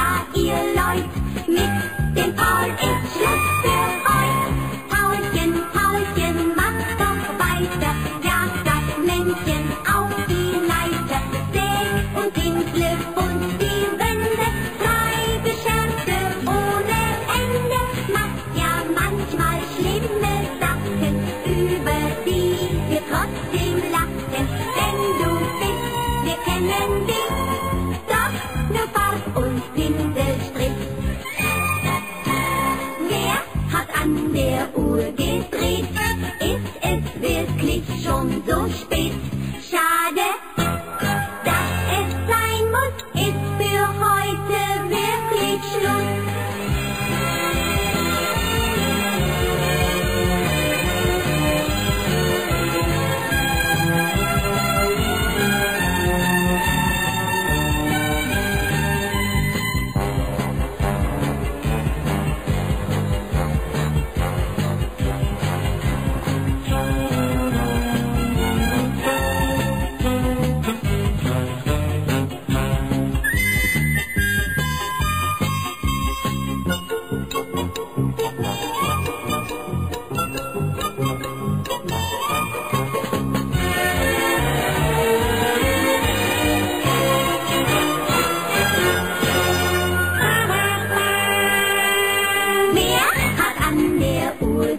ja ihr Leut, mit dem Paul ist Schluss für heut. Paulchen, Paulchen, mach doch weiter, jag das Männchen auf die Leiter. Säg und pinsle und die Wände, treibe Scherze ohne Ende, macht ja manchmal schlimme Sachen, über die wir trotzdem lachen. Denn du bist, wir kennen dich, doch nur Farb und Pinselstrich. Wer hat an der Uhr gedreht? Ist es wirklich schon so spät? Schade, dass es sein muss, ist für heute wirklich Schluss.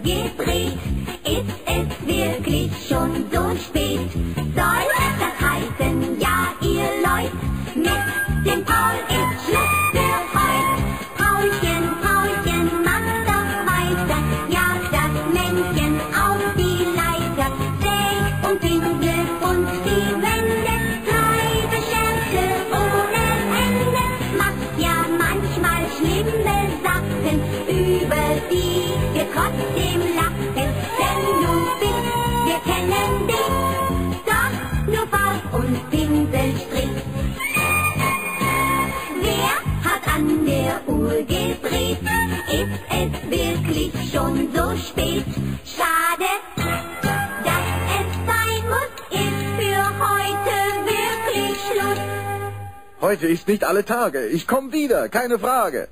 Gedreht, ist es wirklich schon so spät? Soll das heißen, ja ihr Leut, mit dem Paul ist Schluss für heut. Paulchen, Paulchen, mach doch weiter, jag das Männchen auf die Leiter. Säg und pinsle und die Wände, treibe Scherze ohne Ende, macht ja manchmal schlimme Sachen, über die wir trotzdem lachen. Denn du bist, wir kennen dich, doch nur Farb und Pinselstrich. Wer hat an der Uhr gedreht? Ist es wirklich schon so spät? Schade, dass es sein muss, ist für heute wirklich Schluss. Heute ist nicht alle Tage. Ich komm wieder, keine Frage.